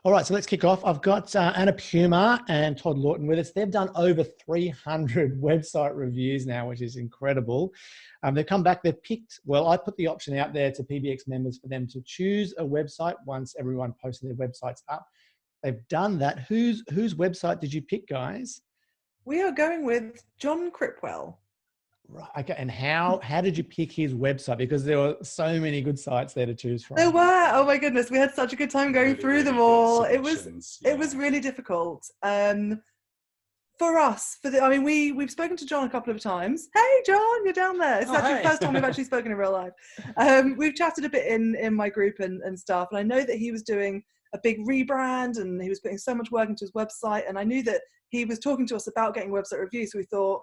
All right, so let's kick off. I've got Anna Puma and Todd Lawton with us. They've done over 300 website reviews now, which is incredible. They've come back, they've picked, well, I put the option out there to PBX members for them to choose a website once everyone posted their websites up. They've done that. Whose website did you pick, guys? We are going with Jon Cripwell. Right. Okay. And how did you pick his website? Because there were so many good sites there to choose from. There were. Oh my goodness, we had such a good time going through them all. It was really difficult. For us, we've spoken to Jon a couple of times. Hey, Jon, you're down there. It's actually the first time we've actually spoken in real life. We've chatted a bit in my group and stuff, and I know that he was doing a big rebrand and he was putting so much work into his website, and I knew that he was talking to us about getting website reviews, so we thought,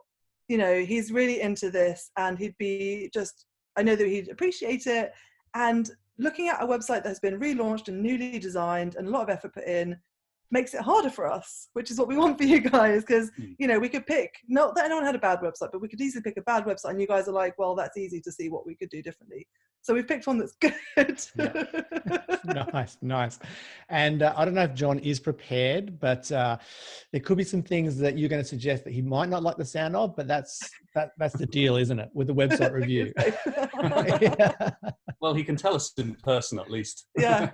you know, he's really into this and he'd be just, I know that he'd appreciate it. And looking at a website that has been relaunched and newly designed and a lot of effort put in makes it harder for us, which is what we want for you guys, because you know, we could pick, not that anyone had a bad website, but we could easily pick a bad website and you guys are like, well, that's easy to see what we could do differently. So we've picked one that's good. Yeah. Nice. And I don't know if Jon is prepared, but there could be some things that you're going to suggest that he might not like the sound of, but that's the deal, isn't it, with the website review? Yeah. Well, he can tell us in person at least. Yeah.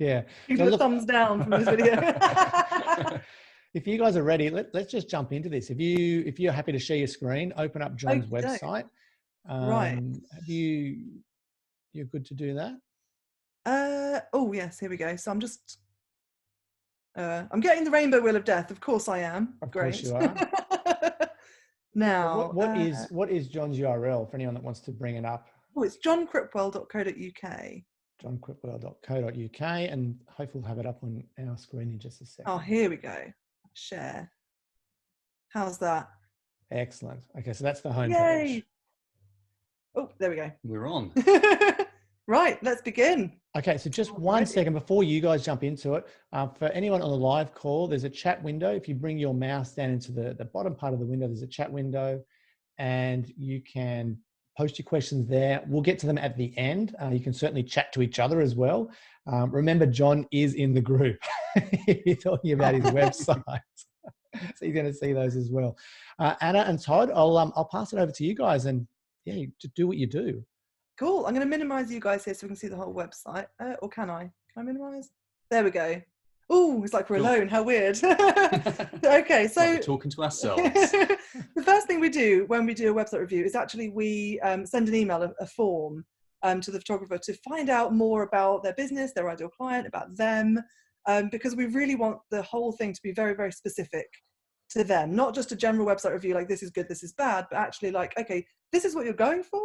Yeah. You do a thumbs down from this video. If you guys are ready, let's just jump into this. If you're happy to share your screen, open up Jon's website. Right. You're good to do that? Oh yes, here we go. So I'm just I'm getting the rainbow wheel of death. Of course I am. Of Great. course you are. Now, what is Jon's URL for anyone that wants to bring it up? Oh, it's joncripwell.co.uk. joncripwell.co.uk, and hopefully we'll have it up on our screen in just a second. Oh, here we go. Share. How's that? Excellent. Okay, so that's the home Yay. page. Oh, there we go. We're on. Right, let's begin. Okay, so just one second before you guys jump into it. For anyone on the live call, there's a chat window. If you bring your mouse down into the bottom part of the window, there's a chat window, and you can post your questions there. We'll get to them at the end. You can certainly chat to each other as well. Remember, Jon is in the group. You're talking about his website. So you're going to see those as well. Anna and Todd, I'll pass it over to you guys, and yeah, to do what you do. Cool. I'm going to minimize you guys here so we can see the whole website. Or can I? Can I minimize? There we go. Oh, it's like we're alone. How weird. Okay, so we're talking to ourselves. The first thing we do when we do a website review is actually we send an email, a form to the photographer to find out more about their business, their ideal client, about them, because we really want the whole thing to be very, very specific to them, not just a general website review like this is good, this is bad, but actually like, okay, this is what you're going for,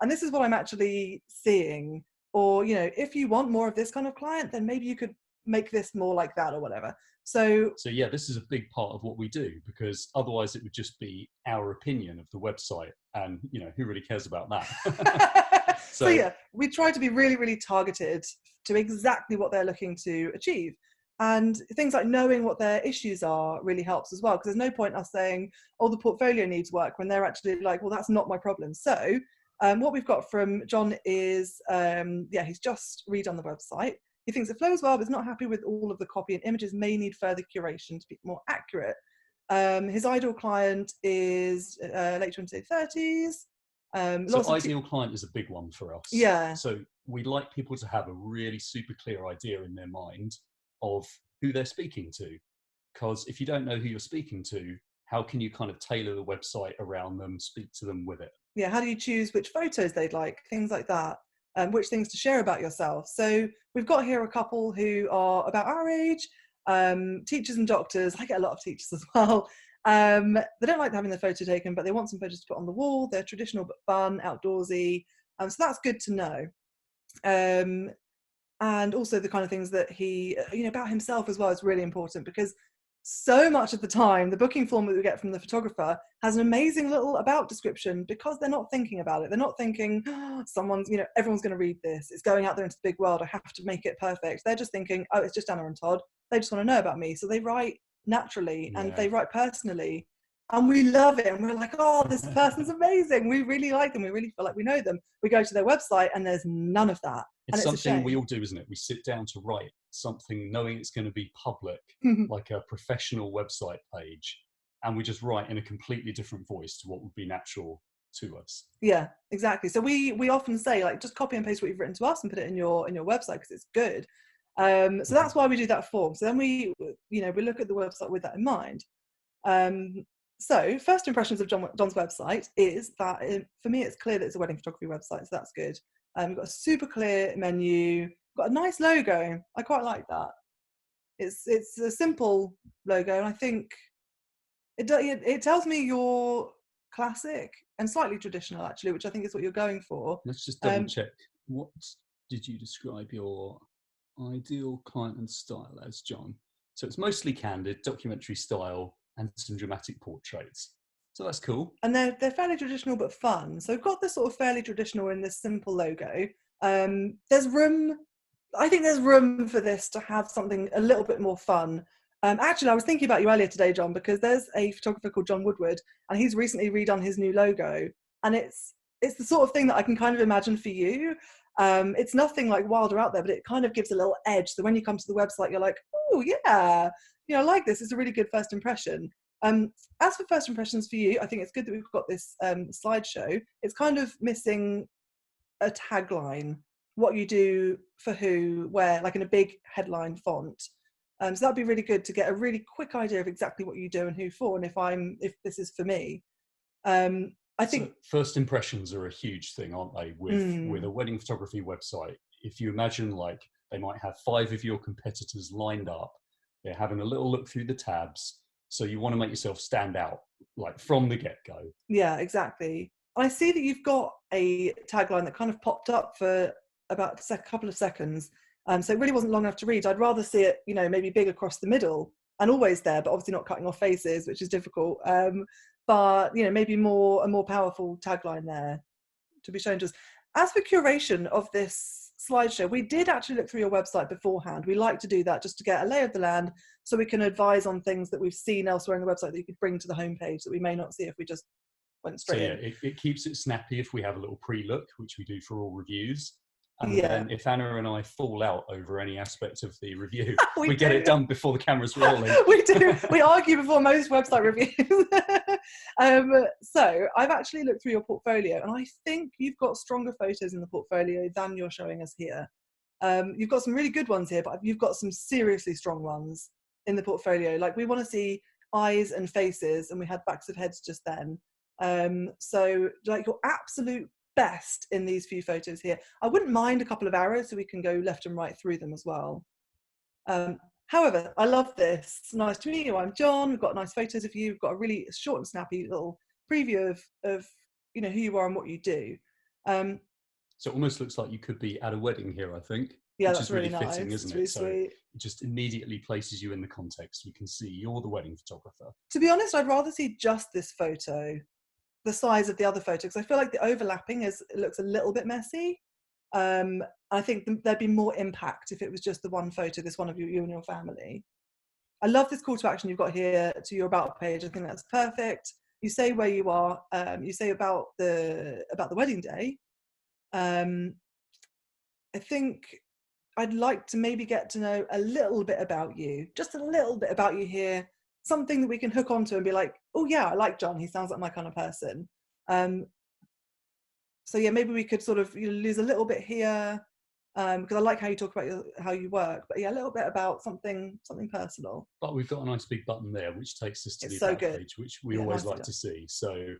and this is what I'm actually seeing. Or, you know, if you want more of this kind of client, then maybe you could make this more like that or whatever. So yeah, this is a big part of what we do, because otherwise it would just be our opinion of the website, and you know, who really cares about that? So yeah, we try to be really, really targeted to exactly what they're looking to achieve. And things like knowing what their issues are really helps as well, because there's no point us saying, oh, the portfolio needs work, when they're actually like, well, that's not my problem. So what we've got from Jon is, he's just redone the website. He thinks it flows well, but is not happy with all of the copy, and images may need further curation to be more accurate. His ideal client is late 20s, 30s. So ideal client is a big one for us. Yeah. So we like people to have a really super clear idea in their mind of who they're speaking to. Because if you don't know who you're speaking to, how can you kind of tailor the website around them, speak to them with it? Yeah, how do you choose which photos they'd like, things like that, which things to share about yourself. So we've got here a couple who are about our age, teachers and doctors. I get a lot of teachers as well. They don't like having their photo taken, but they want some photos to put on the wall. They're traditional but fun, outdoorsy. So that's good to know. And also the kind of things that he, about himself as well is really important, because so much of the time, the booking form that we get from the photographer has an amazing little about description, because they're not thinking about it. They're not thinking, oh, everyone's going to read this. It's going out there into the big world. I have to make it perfect. They're just thinking, oh, it's just Anna and Todd. They just want to know about me. So they write naturally and they write personally. and we love it, and we're like, oh, this person's amazing, we really like them, we really feel like we know them. We go to their website and there's none of that. It's and something we all do, isn't it? We sit down to write something knowing it's going to be public, like a professional website page, and we just write in a completely different voice to what would be natural to us. Yeah, exactly. So we often say, like, just copy and paste what you've written to us and put it in your website because it's good. So that's why we do that form. So then we look at the website with that in mind. So first impressions of Jon's website is that, for me, it's clear that it's a wedding photography website, so that's good. We've got a super clear menu, got a nice logo. I quite like that. It's a simple logo, and I think it tells me you're classic and slightly traditional, actually, which I think is what you're going for. Let's just double check. What did you describe your ideal client and style as, Jon? So it's mostly candid, documentary style, and some dramatic portraits. So that's cool. And they're fairly traditional but fun. So we've got this sort of fairly traditional in this simple logo. There's room. I think there's room for this to have something a little bit more fun. Actually, I was thinking about you earlier today, Jon, because there's a photographer called John Woodward, and he's recently redone his new logo, and it's the sort of thing that I can kind of imagine for you. It's nothing like wild or out there, but it kind of gives a little edge. So when you come to the website, you're like, oh yeah, I like this. It's a really good first impression. As for first impressions for you, I think it's good that we've got this slideshow. It's kind of missing a tagline, what you do for who, where, like in a big headline font. So that'd be really good to get a really quick idea of exactly what you do and who for, and if this is for me. I think first impressions are a huge thing, aren't they? With a wedding photography website, if you imagine, like, they might have 5 of your competitors lined up, they're having a little look through the tabs, so you want to make yourself stand out, like, from the get-go. Yeah, exactly. I see that you've got a tagline that kind of popped up for about a couple of seconds. So it really wasn't long enough to read. I'd rather see it, maybe big across the middle and always there, but obviously not cutting off faces, which is difficult. But maybe a more powerful tagline there to be shown to us. As for curation of this slideshow, we did actually look through your website beforehand. We like to do that just to get a lay of the land, so we can advise on things that we've seen elsewhere on the website that you could bring to the homepage that we may not see if we just went straight in. So yeah, it keeps it snappy if we have a little pre-look, which we do for all reviews. And then if Anna and I fall out over any aspect of the review, we get it done before the camera's rolling. We do. We argue before most website reviews. So I've actually looked through your portfolio, and I think you've got stronger photos in the portfolio than you're showing us here. You've got some really good ones here, but you've got some seriously strong ones in the portfolio. Like, we want to see eyes and faces, and we had backs of heads just then. So, like, your absolute best in these few photos here. I wouldn't mind a couple of arrows so we can go left and right through them as well. However, I love this. Nice to meet you. I'm Jon. We've got nice photos of you. We've got a really short and snappy little preview of who you are and what you do. So it almost looks like you could be at a wedding here, I think. Yeah, which that's is really really fitting, nice. isn't really it? So sweet. It just immediately places you in the context. We can see you're the wedding photographer. To be honest, I'd rather see just this photo, the size of the other photo, because I feel like the overlapping it looks a little bit messy. I think there'd be more impact if it was just the one photo, this one of you and your family. I love this call to action you've got here to your about page. I think that's perfect. You say where you are. You say about the wedding day. I think I'd like to maybe get to know a little bit about you, just a little bit about you here. Something that we can hook onto and be like, oh yeah, I like Jon. He sounds like my kind of person. So yeah, maybe we could sort of lose a little bit here, because I like how you talk about how you work. But yeah, a little bit about something personal. But we've got a nice big button there, which takes us to the so about good. page, which we always like to see. So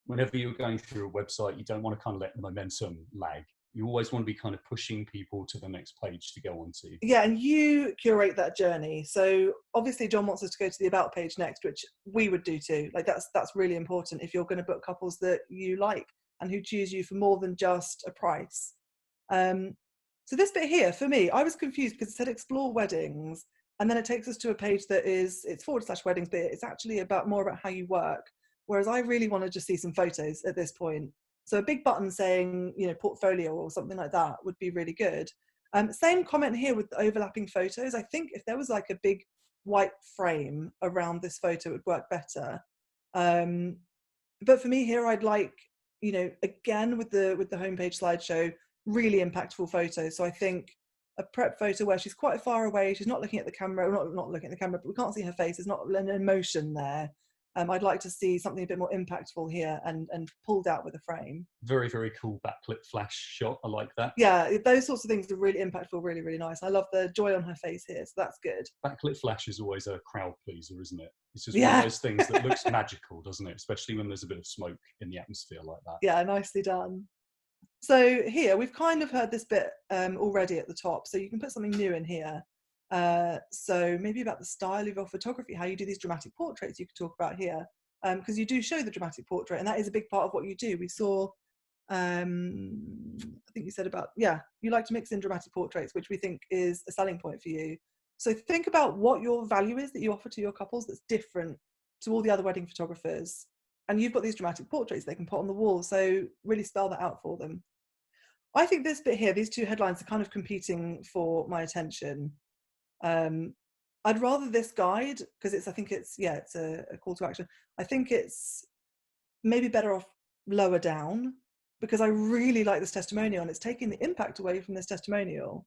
whenever you're going through a website, you don't want to kind of let the momentum lag. You always want to be kind of pushing people to the next page to go on to. Yeah, and you curate that journey. So obviously Jon wants us to go to the about page next, which we would do too. Like, that's really important if you're going to book couples that you like and who choose you for more than just a price. So this bit here, for me, I was confused because it said explore weddings, and then it takes us to a page that it's /weddings, but it's actually more about how you work. Whereas I really want to just see some photos at this point. So a big button saying, portfolio or something like that would be really good. Same comment here with the overlapping photos. I think if there was like a big white frame around this photo, it would work better. But for me here, I'd like, again with the homepage slideshow, really impactful photos. So I think a prep photo where she's quite far away, she's not looking at the camera, not looking at the camera, but we can't see her face. There's not an emotion there. I'd like to see something a bit more impactful here and pulled out with a frame. Very, very cool backlit flash shot. I like that. Yeah, those sorts of things are really impactful, really, really nice. I love the joy on her face here, so that's good. Backlit flash is always a crowd pleaser, isn't it? It's just Yeah. one of those things that looks magical, doesn't it? Especially when there's a bit of smoke in the atmosphere like that. Yeah, nicely done. So here, we've kind of heard this bit already at the top, so you can put something new in here. So maybe about the style of your photography, how you do these dramatic portraits you could talk about here. Because you do show the dramatic portrait, and that is a big part of what you do. We saw, I think you said about, you like to mix in dramatic portraits, which we think is a selling point for you. So think about what your value is that you offer to your couples that's different to all the other wedding photographers. And you've got these dramatic portraits they can put on the wall, so really spell that out for them. I think this bit here, these two headlines are kind of competing for my attention. I'd rather this guide, because I think it's a call to action. I think it's maybe better off lower down, because I really like this testimonial and it's taking the impact away from this testimonial.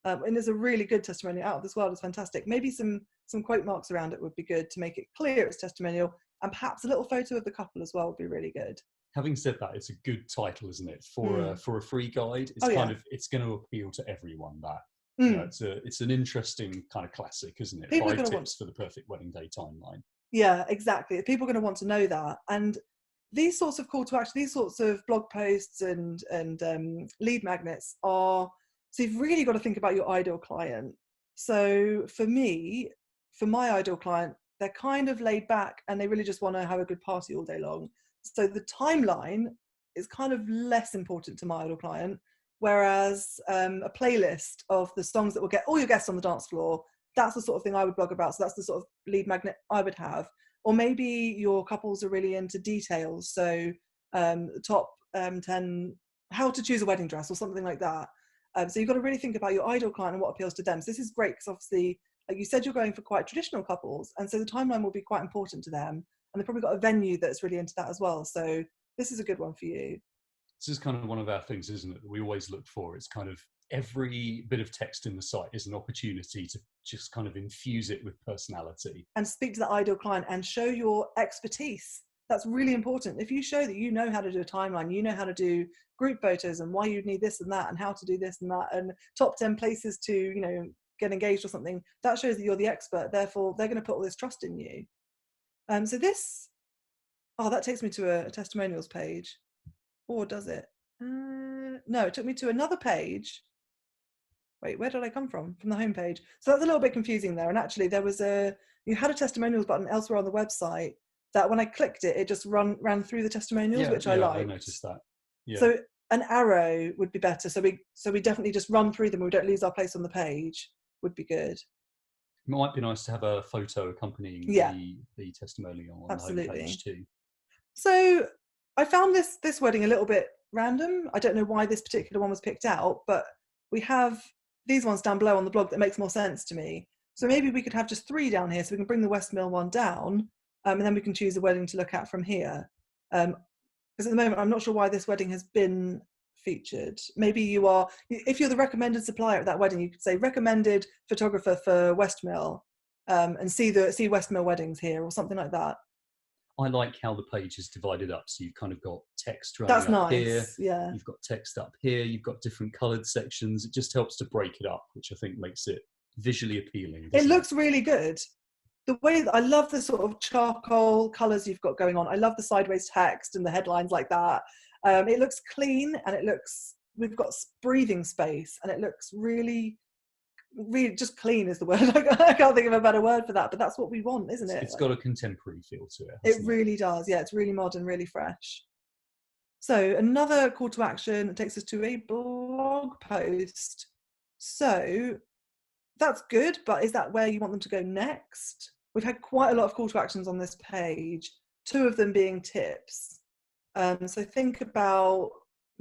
And there's a really good testimonial out of this world. It's fantastic. Maybe some quote marks around it would be good to make it clear it's testimonial, and perhaps a little photo of the couple as well would be really good. Having said that, it's a good title, isn't it? For a free guide, it's it's going to appeal to everyone. That it's an interesting kind of classic, isn't it? 5 tips for the perfect wedding day timeline. Yeah, exactly. People are going to want to know that. And these sorts of call to action, these sorts of blog posts and lead magnets are, so you've really got to think about your ideal client. So for me, for my ideal client, they're kind of laid back and they really just want to have a good party all day long. So the timeline is kind of less important to my ideal client, whereas a playlist of the songs that will get all your guests on the dance floor, that's the sort of thing I would blog about. So that's the sort of lead magnet I would have. Or maybe your couples are really into details. So top 10, how to choose a wedding dress or something like that. So you've got to really think about your ideal client and what appeals to them. So this is great because obviously, like you said, you're going for quite traditional couples. And so the timeline will be quite important to them. And they've probably got a venue that's really into that as well. So this is a good one for you. This is kind of one of our things, isn't it, that we always look for. It's kind of every bit of text in the site is an opportunity to just kind of infuse it with personality. And speak to the ideal client and show your expertise. That's really important. If you show that you know how to do a timeline, you know how to do group photos and why you'd need this and that and how to do this and that and top 10 places to, get engaged or something, that shows that you're the expert. Therefore, they're going to put all this trust in you. So this, that takes me to a testimonials page. Or does it? No, it took me to another page. Wait, where did I come from? From the homepage. So that's a little bit confusing there. And actually you had a testimonials button elsewhere on the website that when I clicked it, it just ran through the testimonials, which I liked. I noticed that. Yeah. So an arrow would be better. So we definitely just run through them. We don't lose our place on the page. Would be good. It might be nice to have a photo accompanying the testimonial on the homepage too. So I found this wedding a little bit random. I don't know why this particular one was picked out, but we have these ones down below on the blog that makes more sense to me. So maybe we could have just 3 down here, so we can bring the Westmill one down, and then we can choose a wedding to look at from here. Because at the moment, I'm not sure why this wedding has been featured. Maybe if you're the recommended supplier at that wedding, you could say recommended photographer for Westmill, and see Westmill weddings here or something like that. I like how the page is divided up. So you've kind of got text running up here. Yeah. You've got text up here. You've got different coloured sections. It just helps to break it up, which I think makes it visually appealing. It looks really good. The way that I love the sort of charcoal colours you've got going on. I love the sideways text and the headlines like that. It looks clean and we've got breathing space and it looks really just clean is the word. I can't think of a better word for that, but that's what we want, isn't it? It's got a contemporary feel to it. It really does. Yeah, it's really modern, really fresh. So another call to action takes us to a blog post. So that's good, but is that where you want them to go next? We've had quite a lot of call to actions on this page, 2 of them being tips. So think about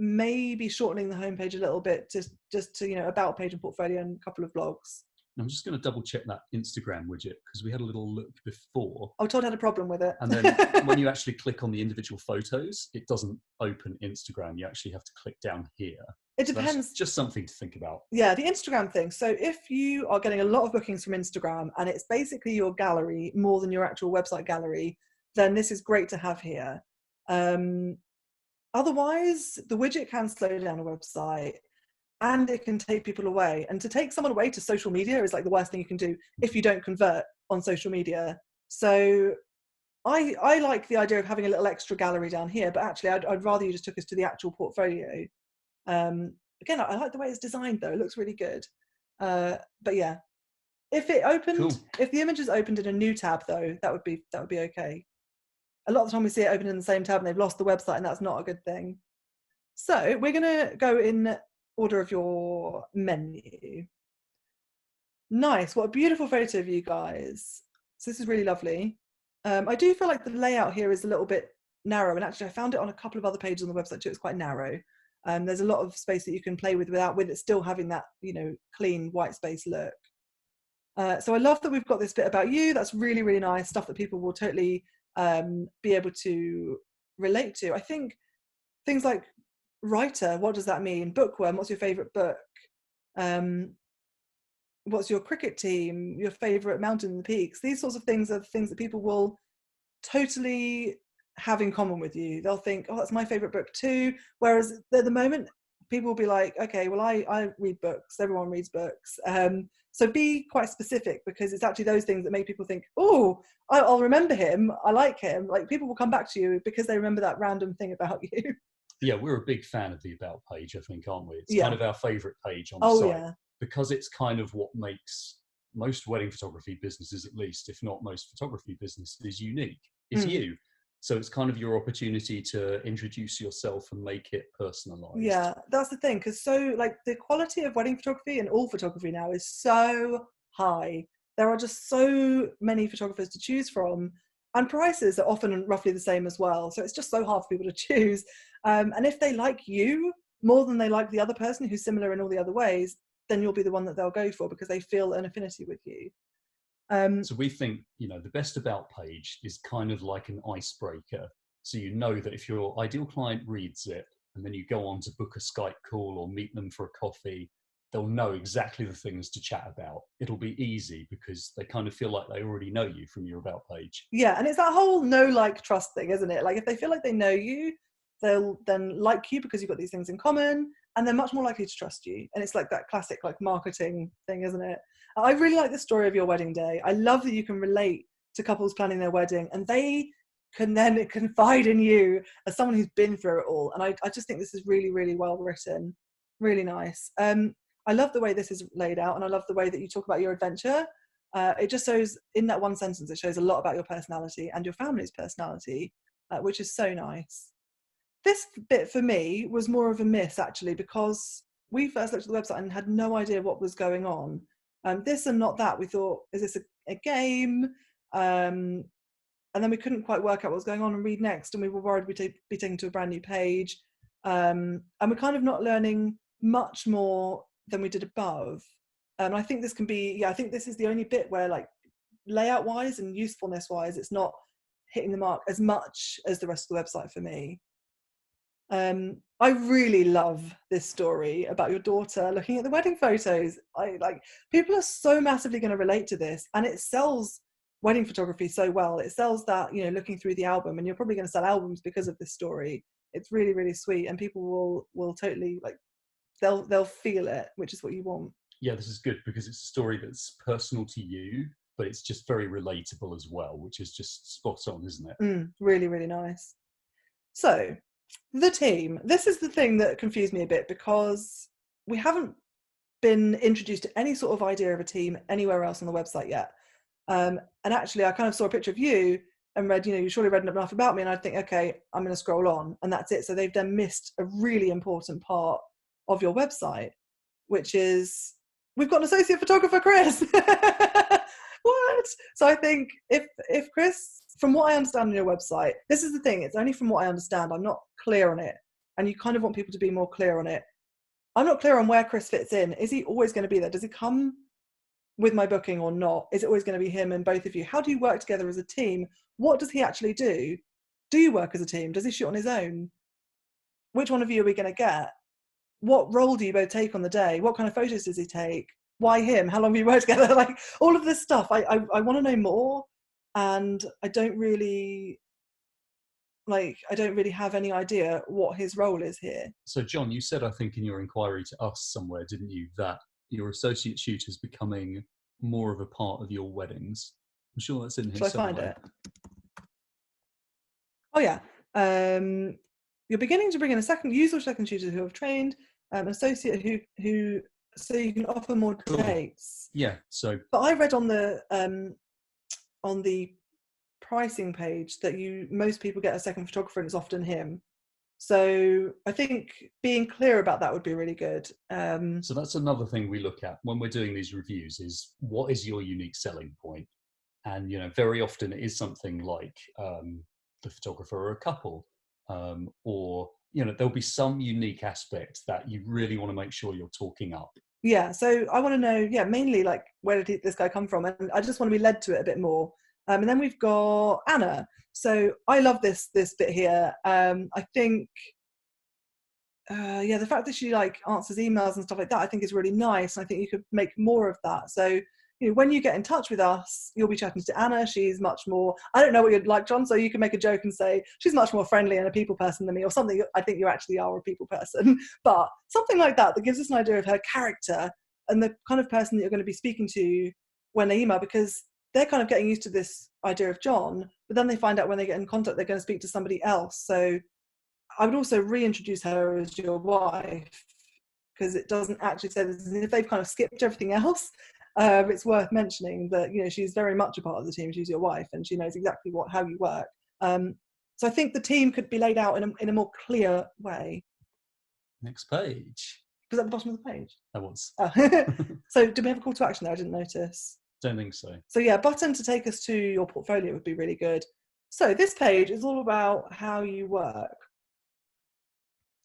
maybe shortening the homepage a little bit, just to about page and portfolio and a couple of blogs. And I'm just going to double check that Instagram widget because we had a little look before. Oh, Todd had a problem with it. And then when you actually click on the individual photos, it doesn't open Instagram. You actually have to click down here. It depends. That's just something to think about. Yeah, the Instagram thing. So if you are getting a lot of bookings from Instagram and it's basically your gallery more than your actual website gallery, then this is great to have here. Otherwise, the widget can slow down a website and it can take people away. And to take someone away to social media is like the worst thing you can do if you don't convert on social media. So I like the idea of having a little extra gallery down here, but actually I'd rather you just took us to the actual portfolio. Again, I like the way it's designed though. It looks really good. But yeah, if it opened, Cool. If the image is opened in a new tab though, that would be okay. A lot of the time we see it open in the same tab and they've lost the website, and that's not a good thing. So we're going to go in order of your menu. Nice. What a beautiful photo of you guys. So this is really lovely. I do feel like the layout here is a little bit narrow, and actually I found it on a couple of other pages on the website too. It's quite narrow. There's a lot of space that you can play with without it still having that, you know, clean white space look. So I love that we've got this bit about you. That's really, really nice stuff that people will totally be able to relate to. I think things like writer, what does that mean? Bookworm, what's your favorite book? What's your cricket team? Your favorite mountain and peaks? These sorts of things are things that people will totally have in common with you. They'll think, oh, that's my favorite book too. Whereas at the moment, people will be like, okay, well, I read books. Everyone reads books. So be quite specific, because it's actually those things that make people think, oh, I'll remember him. I like him. Like, people will come back to you because they remember that random thing about you. Yeah, we're a big fan of the About page, I think, aren't we? It's Yeah. kind of our favourite page on the site. Yeah. Because it's kind of what makes most wedding photography businesses, at least, if not most photography businesses, unique. It's you. So it's kind of your opportunity to introduce yourself and make it personalised. Yeah, that's the thing. Because so, like, the quality of wedding photography and all photography now is so high. There are just so many photographers to choose from, and prices are often roughly the same as well. So it's just so hard for people to choose. And if they like you more than they like the other person who's similar in all the other ways, then you'll be the one that they'll go for because they feel an affinity with you. So we think, you know, the best About page is kind of like an icebreaker. So you know that if your ideal client reads it and then you go on to book a Skype call or meet them for a coffee, they'll know exactly the things to chat about. It'll be easy because they kind of feel like they already know you from your About page. Yeah, and it's that whole know, like, trust thing, isn't it? Like, if they feel like they know you, they'll then like you because you've got these things in common, and they're much more likely to trust you. And it's like that classic, like, marketing thing, isn't it? I really like the story of your wedding day. I love that you can relate to couples planning their wedding, and they can then confide in you as someone who's been through it all. And I just think this is really, really well written, really nice. I love the way this is laid out, and I love the way that you talk about your adventure. It just shows, in that one sentence, it shows a lot about your personality and your family's personality, which is so nice. This bit for me was more of a miss, actually, because we first looked at the website and had no idea what was going on. This and not that, we thought, is this a game? And then we couldn't quite work out what was going on and read next, and we were worried we'd be taken to a brand new page. And we're kind of not learning much more than we did above. I think this can be, I think this is the only bit where, like, layout wise and usefulness wise, it's not hitting the mark as much as the rest of the website for me. I really love this story about your daughter looking at the wedding photos. People are so massively going to relate to this, and it sells wedding photography so well. It sells that, you know, looking through the album, and you're probably going to sell albums because of this story. It's really, really sweet, and people will totally, like, they'll feel it, which is what you want. Yeah, this is good because it's a story that's personal to you, but it's just very relatable as well, which is just spot on, isn't it? Really, really nice. So, the team. This is the thing that confused me a bit, because we haven't been introduced to any sort of idea of a team anywhere else on the website yet. And actually, I kind of saw a picture of you and read, you know, you surely read enough about me, and I'd think, okay, I'm going to scroll on, and that's it. So they've then missed a really important part of your website, which is, we've got an associate photographer, Chris. What? So I think if Chris, from what I understand on your website, this is the thing, it's only from what I understand, I'm not clear on it, and you kind of want people to be more clear on it. I'm not clear on where Chris fits in. Is he always going to be there? Does he come with my booking or not? Is it always going to be him and both of you? How do you work together as a team? What does he actually do? Do you work as a team? Does he shoot on his own? Which one of you are we going to get? What role do you both take on the day? What kind of photos does he take? Why him? How long have you worked together? Like all of this stuff. I want to know more, and I don't really have any idea what his role is here. So John, you said, I think in your inquiry to us somewhere, didn't you, that your associate shooter is becoming more of a part of your weddings? I'm sure that's in here Shall somewhere. I find it? Oh yeah. You're beginning to bring in a second shooter who have trained, associate who so you can offer more dates. Yeah. So, but I read on the pricing page that most people get a second photographer, and it's often him. So I think being clear about that would be really good. So that's another thing we look at when we're doing these reviews: is what is your unique selling point? And very often it is something like the photographer or a couple, or there'll be some unique aspect that you really want to make sure you're talking up. Yeah, so I want to know, mainly like where did this guy come from, and I just want to be led to it a bit more. And then we've got Anna. So I love this bit here. I think, the fact that she like answers emails and stuff like that, I think is really nice. And I think you could make more of that. So when you get in touch with us, you'll be chatting to Anna. She's much more, I don't know what you'd like, John, so you can make a joke and say she's much more friendly and a people person than me, or something. I think you actually are a people person, but something like that gives us an idea of her character and the kind of person that you're going to be speaking to when they email, because they're kind of getting used to this idea of John, but then they find out when they get in contact they're going to speak to somebody else. So I would also reintroduce her as your wife, because it doesn't actually say this. If they've kind of skipped everything else, it's worth mentioning that she's very much a part of the team. She's your wife, and she knows exactly how you work. So I think the team could be laid out in a more clear way. Next page. Was that the bottom of the page? That was. Oh. So did we have a call to action there? I didn't notice. Don't think so. So yeah, button to take us to your portfolio would be really good. So this page is all about how you work.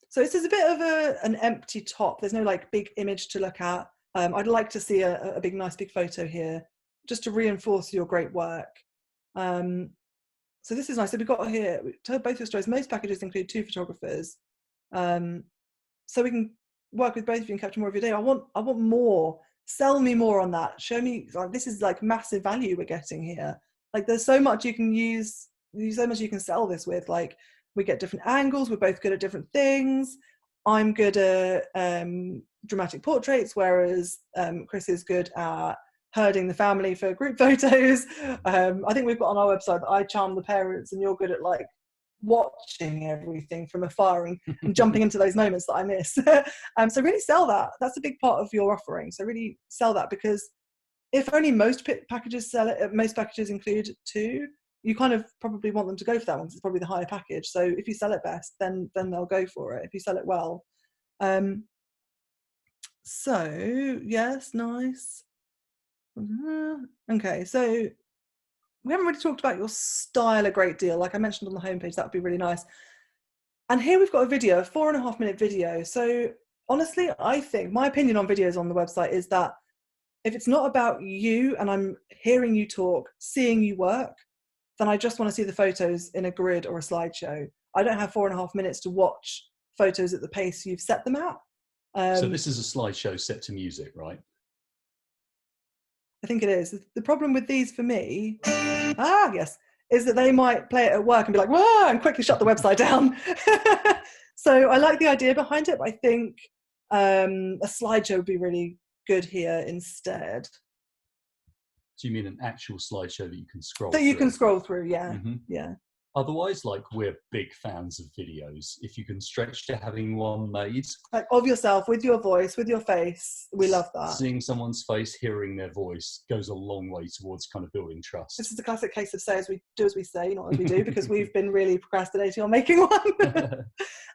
So this is a bit of an empty top. There's no like big image to look at. I'd like to see a nice big photo here, just to reinforce your great work. So this is nice. So we've got here, to both your stories, most packages include 2 photographers. So we can work with both of you and capture more of your day. I want more. Sell me more on that. Show me, like, this is like massive value we're getting here. Like there's so much you can use, so much you can sell this with. Like we get different angles. We're both good at different things. I'm good at dramatic portraits, whereas Chris is good at herding the family for group photos. I think we've got on our website that I charm the parents, and you're good at like watching everything from afar and jumping into those moments that I miss. So really sell that. That's a big part of your offering. So really sell that, because if only most packages sell it, most packages include 2, you kind of probably want them to go for that one, because it's probably the higher package. So if you sell it best, then they'll go for it if you sell it well. So yes, nice. Okay, so we haven't really talked about your style a great deal. Like I mentioned on the homepage, that would be really nice. And here we've got a video, a 4.5-minute video. So honestly, I think my opinion on videos on the website is that if it's not about you and I'm hearing you talk, seeing you work, then I just want to see the photos in a grid or a slideshow. I don't have 4.5 minutes to watch photos at the pace you've set them at. So this is a slideshow set to music, right? I think it is. The problem with these for me, yes, is that they might play it at work and be like, whoa, and quickly shut the website down. So I like the idea behind it, but I think a slideshow would be really good here instead. So you mean an actual slideshow that you can scroll through? That you can scroll through, yeah. Mm-hmm. Yeah. Otherwise, like, we're big fans of videos. If you can stretch to having one made. Like of yourself, with your voice, with your face. We love that. Seeing someone's face, hearing their voice goes a long way towards kind of building trust. This is a classic case of say as we do as we say, not as we do, because we've been really procrastinating on making one.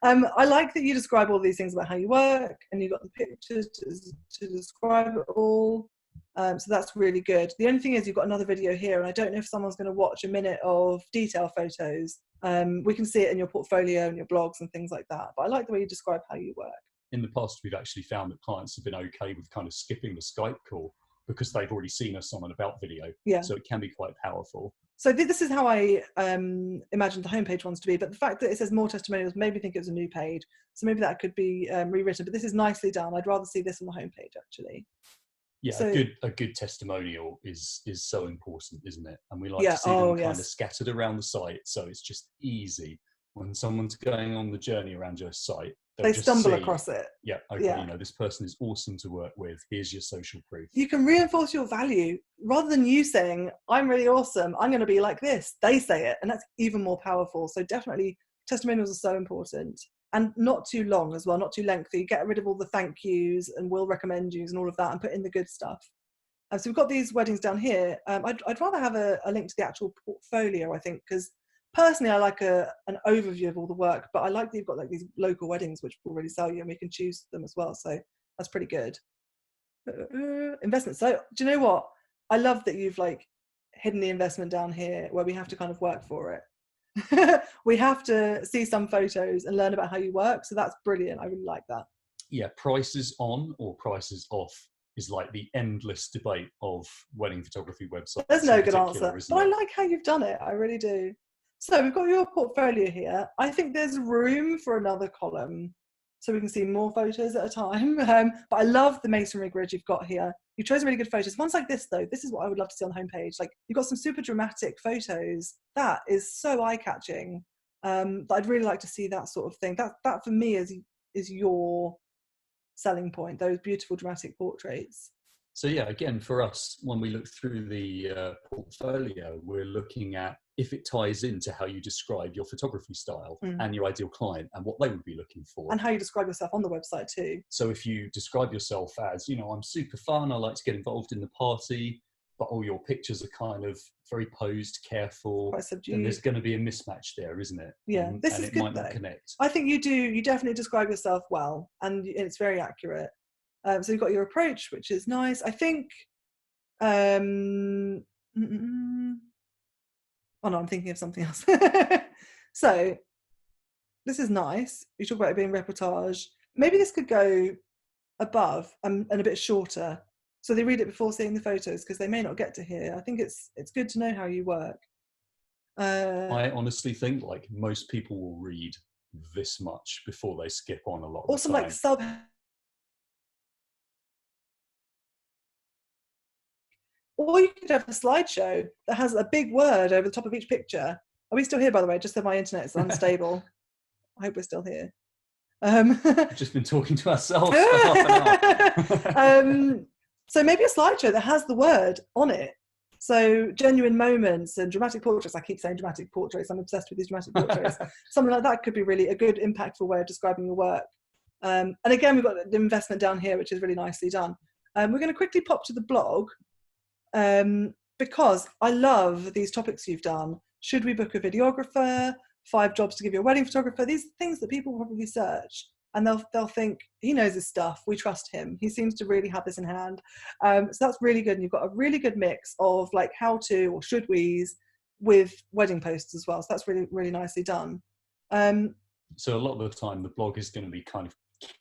I like that you describe all these things about how you work, and you've got the pictures to describe it all. So that's really good. The only thing is you've got another video here, and I don't know if someone's going to watch a minute of detail photos. We can see it in your portfolio and your blogs and things like that. But I like the way you describe how you work. In the past, we've actually found that clients have been okay with kind of skipping the Skype call because they've already seen us on an about video. Yeah. So it can be quite powerful. So this is how I imagined the homepage wants to be, but the fact that it says more testimonials made me think it was a new page. So maybe that could be rewritten, but this is nicely done. I'd rather see this on the homepage, actually. Yeah, So, a good testimonial is so important, isn't it? And we like yeah, to see them kind yes. of scattered around the site, so it's just easy. When someone's going on the journey around your site, they just stumble see, across it. Yeah, okay, Yeah. you know, this person is awesome to work with. Here's your social proof. You can reinforce your value rather than you saying, I'm really awesome, I'm going to be like this. They say it, and that's even more powerful. So definitely testimonials are so important, and not too long as well, not too lengthy. Get rid of all the thank yous and will recommend yous and all of that, and put in the good stuff. So we've got these weddings down here. I'd rather have a link to the actual portfolio, I think, because personally I like an overview of all the work, but I like that you've got like these local weddings which will really sell you, and we can choose them as well. So that's pretty good. Investment. So do you know what? I love that you've like hidden the investment down here where we have to kind of work for it. We have to see some photos and learn about how you work. So that's brilliant. I really like that. Yeah, prices on or prices off is like the endless debate of wedding photography websites. There's no good answer, but I like how you've done it. I really do. So we've got your portfolio here. I think there's room for another column so we can see more photos at a time. But I love the masonry grid you've got here. You've chosen really good photos. Ones like this, though, this is what I would love to see on the homepage. Like, you've got some super dramatic photos. That is so eye-catching. That I'd really like to see that sort of thing. That for me is your selling point, those beautiful dramatic portraits. So yeah, again, for us, when we look through the portfolio, we're looking at if it ties into how you describe your photography style and your ideal client and what they would be looking for. And how you describe yourself on the website too. So if you describe yourself as, you know, I'm super fun, I like to get involved in the party, but all your pictures are kind of very posed, careful, quite subdued, then there's going to be a mismatch there, isn't it? Yeah, this is it good, might though. not connect. I think you definitely describe yourself well, and it's very accurate. So you've got your approach, which is nice. I think, oh no, I'm thinking of something else. So this is nice. You talk about it being reportage. Maybe this could go above and a bit shorter, so they read it before seeing the photos, because they may not get to here. I think it's good to know how you work. I honestly think like most people will read this much before they skip on a lot of also the time. Like sub. Or you could have a slideshow that has a big word over the top of each picture. Are we still here, by the way? Just so my internet's unstable. I hope we're still here. We've just been talking to ourselves for half an hour. So maybe a slideshow that has the word on it. So genuine moments and dramatic portraits. I keep saying dramatic portraits. I'm obsessed with these dramatic portraits. Something like that could be really a good, impactful way of describing your work. And again, we've got the investment down here, which is really nicely done. We're going to quickly pop to the blog. Because I love these topics you've done. Should we book a videographer? 5 jobs to give your wedding photographer. These things that people probably search, and they'll think, he knows his stuff, we trust him, he seems to really have this in hand. So that's really good, and you've got a really good mix of like how to or should we's with wedding posts as well. So that's really, really nicely done. So a lot of the time the blog is going to be kind of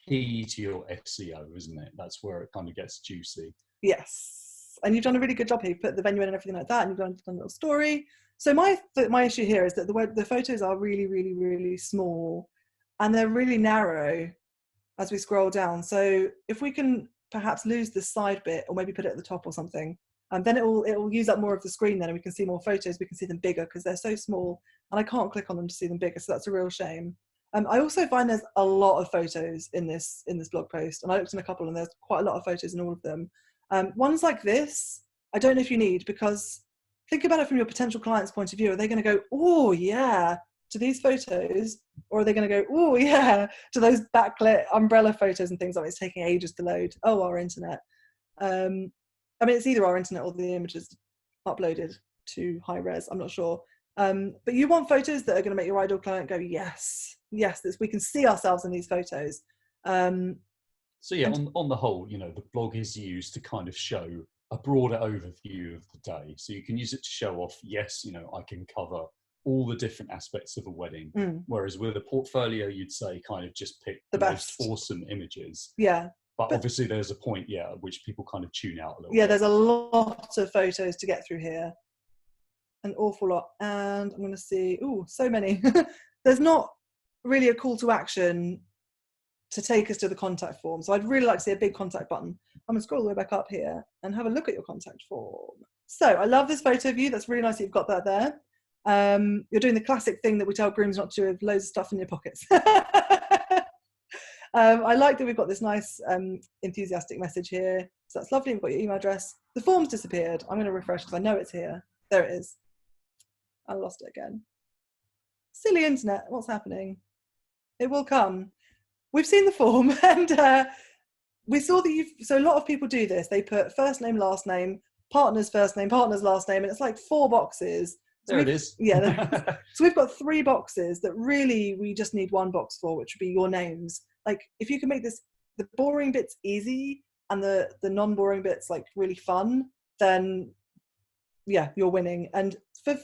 key to your SEO, isn't it? That's where it kind of gets juicy. Yes. And you've done a really good job here. You've put the venue in and everything like that, and you've done a little story. So my issue here is that the photos are really, really, really small, and they're really narrow as we scroll down. So if we can perhaps lose the side bit, or maybe put it at the top or something, and then it will use up more of the screen then, and we can see more photos. We can see them bigger because they're so small, and I can't click on them to see them bigger. So that's a real shame. I also find there's a lot of photos in this blog post, and I looked in a couple, and there's quite a lot of photos in all of them. Ones like this, I don't know if you need, because think about it from your potential client's point of view. Are they going to go, oh yeah, to these photos? Or are they going to go, oh yeah, to those backlit umbrella photos and things like it's taking ages to load? Oh, our internet. I mean, it's either our internet or the images uploaded to high res, I'm not sure. But you want photos that are going to make your ideal client go, yes, we can see ourselves in these photos. So yeah, on the whole, you know, the blog is used to kind of show a broader overview of the day. So you can use it to show off, yes, you know, I can cover all the different aspects of a wedding. Whereas with a portfolio, you'd say kind of just pick the most awesome images. Yeah. But obviously there's a point, at which people kind of tune out a little bit. Yeah, there's a lot of photos to get through here. An awful lot. And I'm going to see, so many. There's not really a call to action to take us to the contact form. So I'd really like to see a big contact button. I'm going to scroll all the way back up here and have a look at your contact form. So I love this photo of you. That's really nice that you've got that there. You're doing the classic thing that we tell grooms not to do, with loads of stuff in your pockets. I like that we've got this nice enthusiastic message here. So that's lovely. We've got your email address. The form's disappeared. I'm going to refresh because I know it's here. There it is. I lost it again. Silly internet. What's happening? It will come. We've seen the form, and we saw that so a lot of people do this. They put first name, last name, partner's first name, partner's last name, and it's like 4 boxes. So there it is. Yeah. So we've got 3 boxes that really we just need 1 box for, which would be your names. Like, if you can make this, the boring bits easy and the non-boring bits like really fun, then yeah, you're winning. And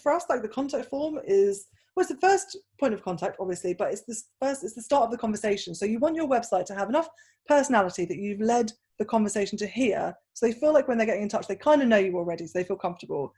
for us, like, the contact form is, well, it's the first point of contact, obviously, but it's the start of the conversation. So you want your website to have enough personality that you've led the conversation to here, so they feel like when they're getting in touch, they kind of know you already, so they feel comfortable.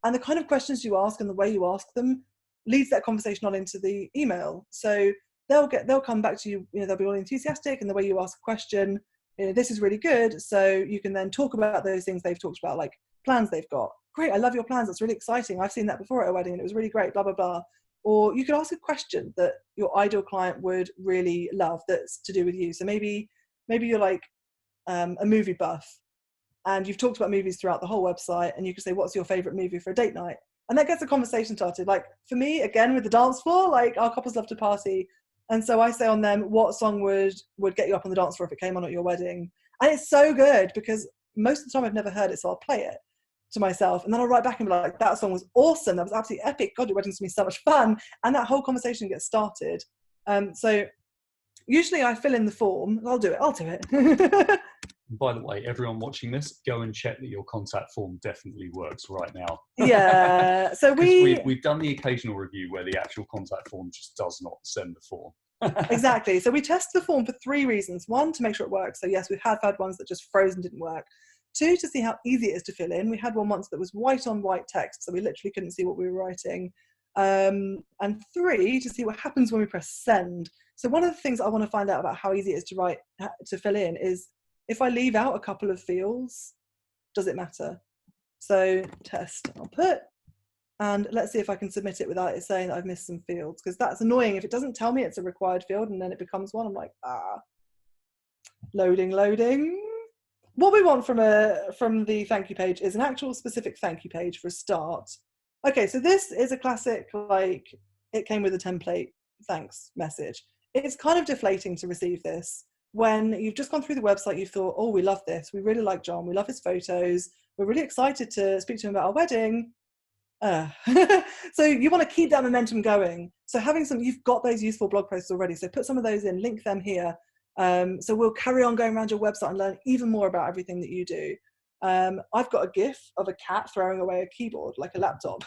And the kind of questions you ask and the way you ask them leads that conversation on into the email. So they'll come back to you, they'll be all enthusiastic, and the way you ask a question, this is really good. So you can then talk about those things they've talked about, like plans they've got. Great, I love your plans. That's really exciting. I've seen that before at a wedding and it was really great, blah, blah, blah. Or you could ask a question that your ideal client would really love that's to do with you. So maybe you're like a movie buff and you've talked about movies throughout the whole website, and you could say, what's your favorite movie for a date night? And that gets a conversation started. Like for me, again, with the dance floor, like our couples love to party. And so I say on them, what song would get you up on the dance floor if it came on at your wedding? And it's so good because most of the time I've never heard it, so I'll play it to myself, and then I'll write back and be like, that song was awesome, that was absolutely epic, God, your wedding's gonna be so much fun, and that whole conversation gets started. So usually I fill in the form. I'll do it. By the way, everyone watching this, go and check that your contact form definitely works right now. Yeah, so we've done the occasional review where the actual contact form just does not send the form. Exactly. So we test the form for 3 reasons. 1, to make sure it works. So yes, we have had ones that just froze and didn't work. 2, to see how easy it is to fill in. We had one once that was white on white text, so we literally couldn't see what we were writing. And 3, to see what happens when we press send. So one of the things I want to find out about how easy it is to fill in is, if I leave out a couple of fields, does it matter? So test, I'll put, and let's see if I can submit it without it saying that I've missed some fields, because that's annoying. If it doesn't tell me it's a required field and then it becomes one, I'm like, loading. What we want from the thank you page is an actual specific thank you page for a start. Okay, so this is a classic, like, it came with a template thanks message. It's kind of deflating to receive this when you've just gone through the website. You thought, oh, we love this, we really like Jon, we love his photos, we're really excited to speak to him about our wedding. So you want to keep that momentum going. So you've got those useful blog posts already, so put some of those in, link them here. So we'll carry on going around your website and learn even more about everything that you do. I've got a GIF of a cat throwing away a keyboard like a laptop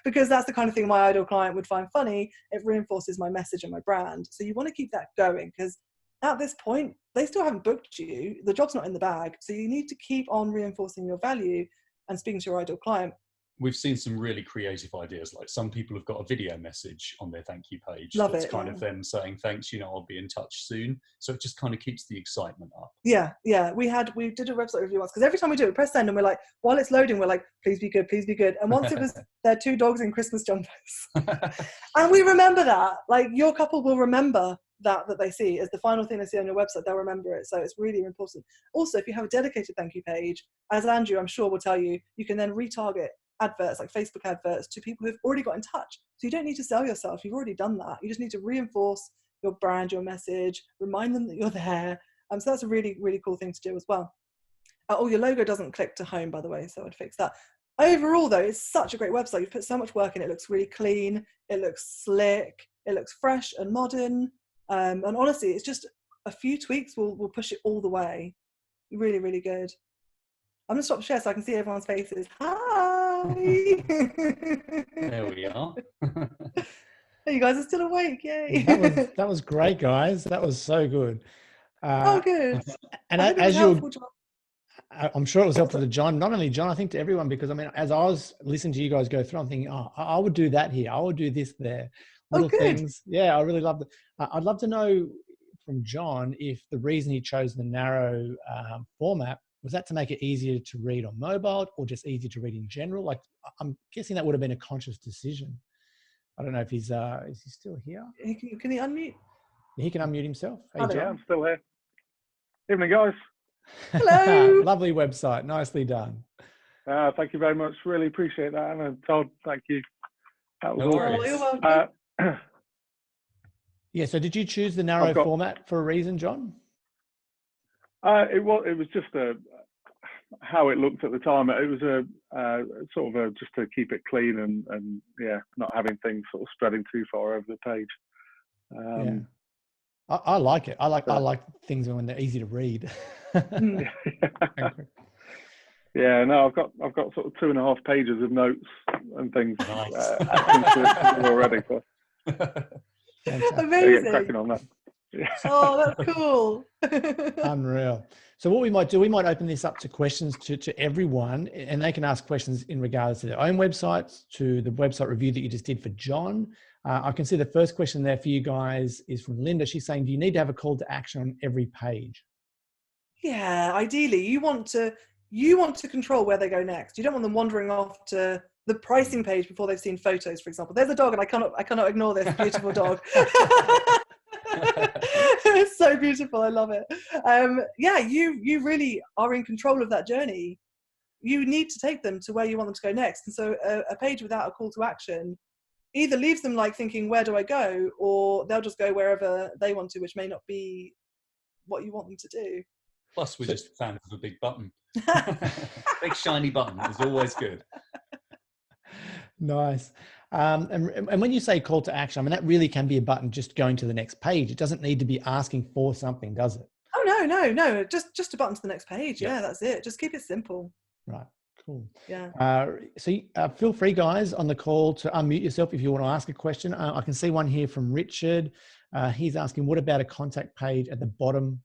because that's the kind of thing my ideal client would find funny. It reinforces my message and my brand. So you want to keep that going, because at this point, they still haven't booked you. The job's not in the bag. So you need to keep on reinforcing your value and speaking to your ideal client. We've seen some really creative ideas. Like, some people have got a video message on their thank you page. Love that's it, kind of them saying, thanks, I'll be in touch soon. So it just kind of keeps the excitement up. Yeah. We did a website review once, because every time we do it, we press send and we're like, while it's loading, we're like, please be good, please be good. And once it was their 2 dogs in Christmas jumpers. And we remember that. Like, your couple will remember that they see as the final thing they see on your website. They'll remember it. So it's really important. Also, if you have a dedicated thank you page, as Andrew, I'm sure, will tell you, you can then retarget adverts, like Facebook adverts, to people who've already got in touch. So you don't need to sell yourself. You've already done that. You just need to reinforce your brand, your message, remind them that you're there. So that's a really, really cool thing to do as well. Your logo doesn't click to home, by the way, so I'd fix that. Overall, though, it's such a great website. You've put so much work in it. It looks really clean. It looks slick. It looks fresh and modern. And honestly, it's just a few tweaks will push it all the way. Really, really good. I'm going to stop share so I can see everyone's faces. Hi! There we are. You guys are still awake, yay! That was great, guys. That was so good. Oh, good. And I hope it was as you're, helpful, John. I'm sure it was helpful to John, not only John, I think to everyone, because I mean, as I was listening to you guys go through, I'm thinking, oh, I would do that here. I would do this there. Oh, Little good. things. Yeah, I really loved it. I'd love to know from John if the reason he chose the narrow format was that to make it easier to read on mobile or just easier to read in general. Like, I'm guessing that would have been a conscious decision. I don't know if he's is he still here? Can he unmute? He can unmute himself. Hey, Hello. John. Yeah, I'm still here. Evening, guys. Hello. Lovely website. Nicely done. Thank you very much. Really appreciate that. And Todd, thank you. That was No awesome. worries. Oh, you're welcome. Yeah. So did you choose the narrow format for a reason, John? It was just how it looked at the time. It was sort of just to keep it clean and yeah, not having things sort of spreading too far over the page. Yeah. I like it. I like things when they're easy to read. Yeah, no, I've got sort of 2.5 pages of notes and things already. So. Amazing. Get cracking on that. Yeah. Oh, that's cool. Unreal. So what we might do, we might open this up to questions to everyone, and they can ask questions in regards to their own websites, to the website review that you just did for John. I can see the first question there for you guys is from Linda. She's saying, do you need to have a call to action on every page? Yeah, ideally, you want to control where they go next. You don't want them wandering off to the pricing page before they've seen photos, for example. There's a dog, and I cannot ignore this beautiful dog. It's so beautiful. I love it. Yeah, you really are in control of that journey. You need to take them to where you want them to go next. And so a page without a call to action either leaves them like thinking, where do I go? Or they'll just go wherever they want to, which may not be what you want them to do. Plus, we're just fans of a big button. Big shiny button is always good. Nice. And when you say call to action, I mean, that really can be a button just going to the next page. It doesn't need to be asking for something, does it? Oh, no. Just a button to the next page. Yeah, that's it. Just keep it simple. Right. Cool. Yeah. So feel free, guys, on the call to unmute yourself if you want to ask a question. I can see one here from Richard. He's asking, what about a contact page at the bottom?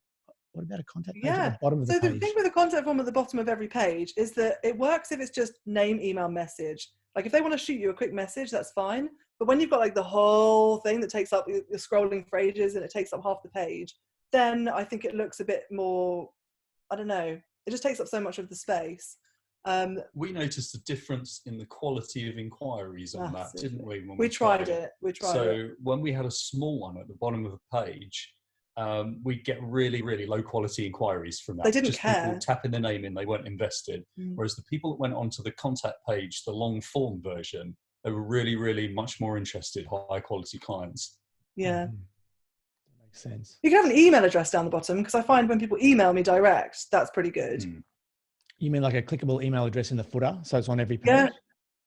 What about a contact page at the bottom of the page? So the thing with the contact form at the bottom of every page is that it works if it's just name, email, message. Like if they want to shoot you a quick message, that's fine. But when you've got like the whole thing that takes up, you're scrolling for ages and it takes up half the page, then I think it looks a bit more, I don't know, it just takes up so much of the space. We noticed a difference in the quality of inquiries on that, didn't we? When we tried it. So when we had a small one at the bottom of the page, we'd get really, really low quality inquiries from that. They didn't just care. People tapping their name in, they weren't invested. Whereas the people that went onto the contact page, the long form version, they were really, really much more interested, high quality clients. Yeah. That makes sense. You can have an email address down the bottom because I find when people email me direct, that's pretty good. You mean like a clickable email address in the footer, so it's on every page? Yeah,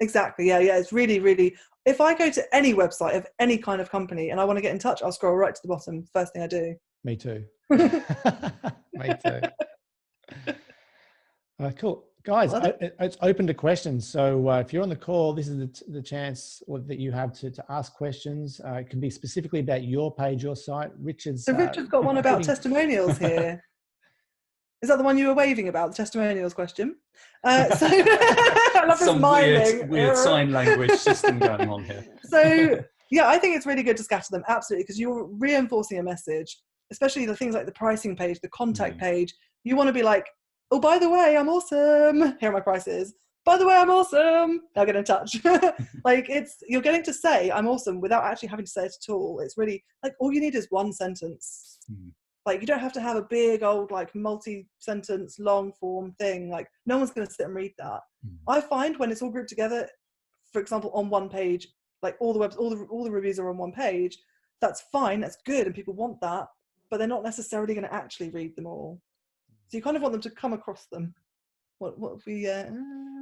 exactly. Yeah. It's really, really, if I go to any website of any kind of company and I want to get in touch, I'll scroll right to the bottom. First thing I do. Me too. Me too. Cool. Guys, it's open to questions. So if you're on the call, this is the chance that you have to ask questions. It can be specifically about your page, your site. Richard's got one about testimonials here. Is that the one you were waving about, the testimonials question? So I love this miming. Weird sign language system going on here. So yeah, I think it's really good to scatter them, absolutely, because you're reinforcing a message, especially the things like the pricing page, the contact page. You want to be like, oh, by the way, I'm awesome. Here are my prices. By the way, I'm awesome. Now get in touch. Like you're getting to say I'm awesome without actually having to say it at all. It's really like all you need is one sentence. Like you don't have to have a big old like multi-sentence long form thing. Like no one's going to sit and read that. I find when it's all grouped together, for example, on one page, like all the reviews are on one page. That's fine. That's good, and people want that, but they're not necessarily going to actually read them all. So you kind of want them to come across them. What if we?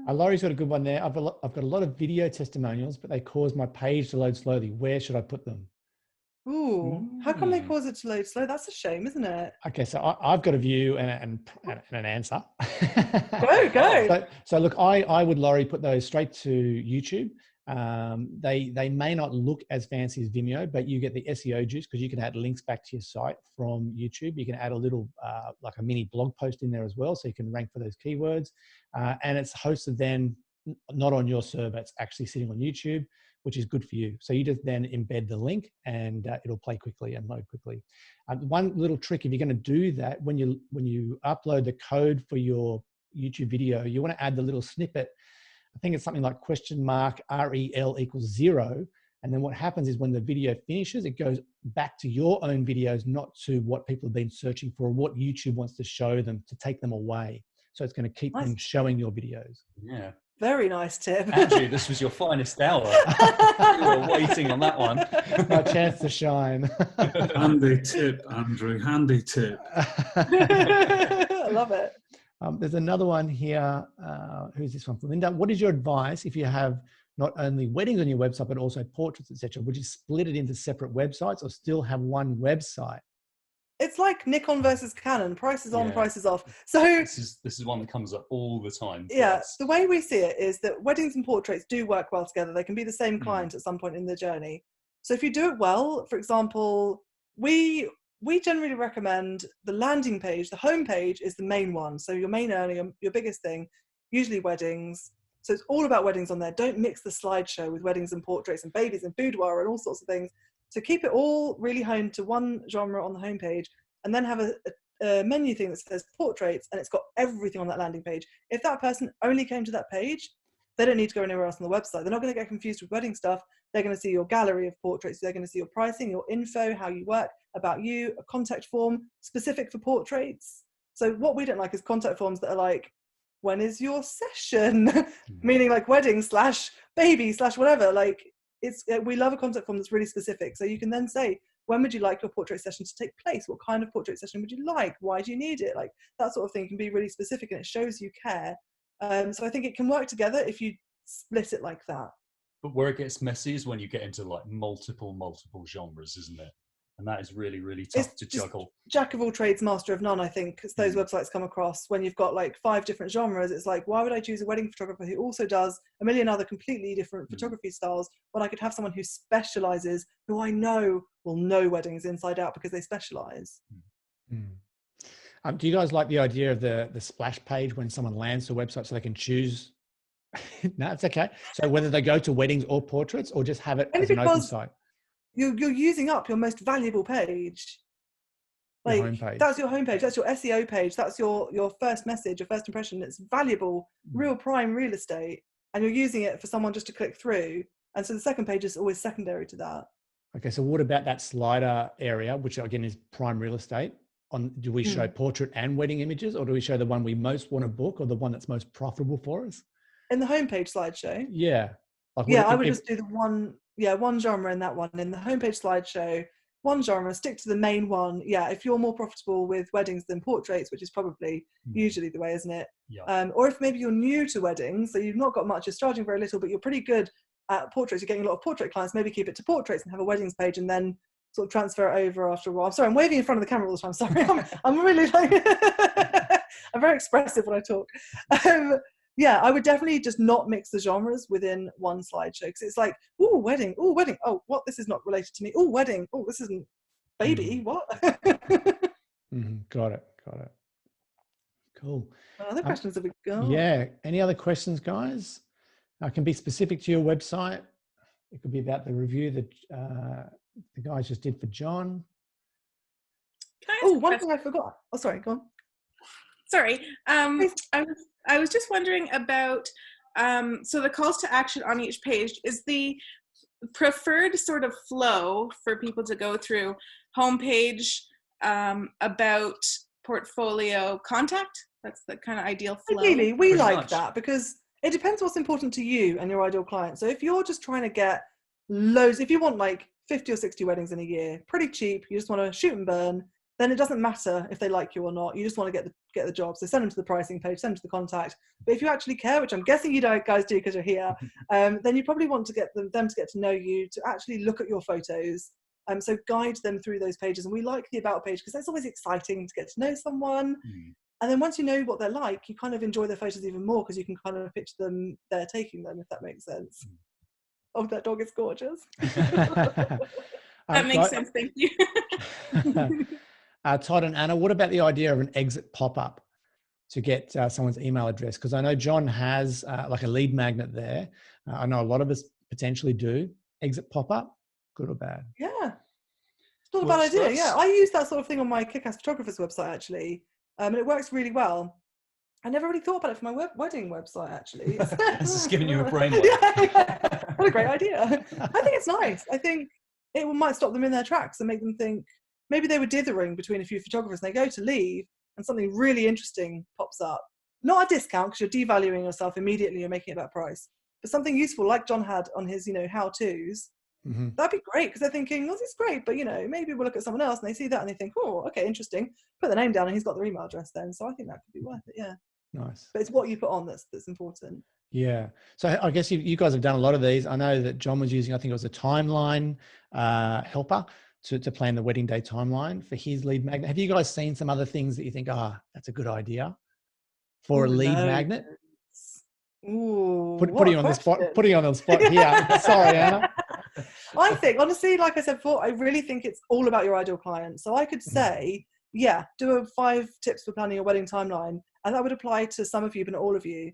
Laurie's got a good one there. I've got a lot of video testimonials, but they cause my page to load slowly. Where should I put them? Ooh, how come they cause it to load slow? That's a shame, isn't it? Okay, so I've got a view and an answer. Go. So look, I would, Laurie, put those straight to YouTube. They may not look as fancy as Vimeo, but you get the SEO juice because you can add links back to your site from YouTube. You can add a little like a mini blog post in there as well, so you can rank for those keywords. And it's hosted then not on your server, it's actually sitting on YouTube, which is good for you. So you just then embed the link and it'll play quickly and load quickly. One little trick, if you're going to do that, when you upload the code for your YouTube video, you want to add the little snippet. I think it's something like $REL equals 0. And then what happens is when the video finishes, it goes back to your own videos, not to what people have been searching for, or what YouTube wants to show them to take them away. So it's going to keep them showing your videos. Yeah. Very nice tip. Andrew, this was your finest hour. You were waiting on that one. My chance to shine. Handy tip, Andrew. Handy tip. I love it. There's another one here. Who's this one from? Linda, what is your advice if you have not only weddings on your website, but also portraits, etc.? Would you split it into separate websites or still have one website? It's like Nikon versus Canon, prices on, prices off. So this is one that comes up all the time. Yeah, the way we see it is that weddings and portraits do work well together. They can be the same client at some point in the journey. So if you do it well, for example, we generally recommend the landing page. The home page is the main one. So your main earner, your biggest thing, usually weddings. So it's all about weddings on there. Don't mix the slideshow with weddings and portraits and babies and boudoir and all sorts of things. So keep it all really honed to one genre on the homepage, and then have a menu thing that says portraits, and it's got everything on that landing page. If that person only came to that page, they don't need to go anywhere else on the website. They're not going to get confused with wedding stuff. They're going to see your gallery of portraits. They're going to see your pricing, your info, how you work, about you, a contact form specific for portraits. So what we don't like is contact forms that are like, when is your session? Meaning like wedding / baby / whatever. Like we love a contact form that's really specific. So you can then say, when would you like your portrait session to take place? What kind of portrait session would you like? Why do you need it? Like that sort of thing can be really specific, and it shows you care. So I think it can work together if you split it like that. But where it gets messy is when you get into like multiple genres, isn't it? And that is really, really tough to juggle. Jack of all trades, master of none, I think, as those websites come across. When you've got like 5 different genres, it's like, why would I choose a wedding photographer who also does a million other completely different photography styles when I could have someone who specializes, who I know will know weddings inside out because they specialize. Do you guys like the idea of the splash page when someone lands to a website so they can choose? No, it's okay. So whether they go to weddings or portraits, or just have it as an open site? You're using up your most valuable page. Like that's your homepage, that's your SEO page, that's your first message, your first impression. It's valuable, real prime real estate, and you're using it for someone just to click through. And so the second page is always secondary to that. Okay, so what about that slider area, which again is prime real estate? Do we show portrait and wedding images, or do we show the one we most want to book, or the one that's most profitable for us? In the homepage slideshow? Yeah. I would just do the one genre in that one. In the homepage slideshow, one genre, stick to the main one. Yeah, if you're more profitable with weddings than portraits, which is probably usually the way, isn't it? Yeah. Or if maybe you're new to weddings, so you've not got much, you're charging very little, but you're pretty good at portraits, you're getting a lot of portrait clients, maybe keep it to portraits and have a weddings page and then sort of transfer it over after a while. I'm sorry, I'm waving in front of the camera all the time. Sorry, I'm really like, I'm very expressive when I talk. Yeah, I would definitely just not mix the genres within one slideshow, because it's like, ooh, wedding, oh, what, this is not related to me. Oh, wedding, oh, this isn't baby, what? Got it. Cool. Other questions have we got? Yeah, any other questions, guys? Can be specific to your website. It could be about the review that the guys just did for John. One thing I forgot. Oh, sorry, go on. Sorry. I was just wondering about, so the calls to action on each page, is the preferred sort of flow for people to go through homepage, about, portfolio, contact? That's the kind of ideal flow. Ideally, we like that because it depends what's important to you and your ideal client. So if you're just trying to get loads, if you want like 50 or 60 weddings in a year, pretty cheap, you just want to shoot and burn, then it doesn't matter if they like you or not. You just want to get the job. So send them to the pricing page, send them to the contact. But if you actually care, which I'm guessing you guys do because you're here, then you probably want to get them to get to know you, to actually look at your photos. So guide them through those pages. And we like the about page because that's always exciting to get to know someone. And then once you know what they're like, you kind of enjoy their photos even more because you can kind of picture them there taking them, if that makes sense. Oh, that dog is gorgeous. That makes sense. Thank you. Todd and Anna, what about the idea of an exit pop-up to get someone's email address? Because I know John has like a lead magnet there. I know a lot of us potentially do. Exit pop-up, good or bad? Yeah. It's not a bad idea. Yeah, I use that sort of thing on my Kick-Ass Photographer's website, actually. And it works really well. I never really thought about it for my wedding website, actually. It's just giving you a brainwave. Yeah. What a great idea. I think it's nice. I think it might stop them in their tracks and make them think, maybe they were dithering between a few photographers and they go to leave and something really interesting pops up. Not a discount, because you're devaluing yourself immediately, you're making it about price. But something useful like John had on his, how-tos. Mm-hmm. That'd be great, because they're thinking, this is great, but maybe we'll look at someone else, and they see that and they think, oh, okay, interesting. Put the name down and he's got their email address then. So I think that could be worth it, yeah. Nice. But it's what you put on that's important. Yeah. So I guess you guys have done a lot of these. I know that John was using, I think it was a timeline helper to plan the wedding day timeline for his lead magnet. Have you guys seen some other things that you think, that's a good idea for a lead magnet? Ooh, putting you on the spot. Putting you on the spot here. Sorry, Anna. I think, honestly, like I said before, I really think it's all about your ideal client. So I could say, do a 5 tips for planning your wedding timeline, and that would apply to some of you, but not all of you.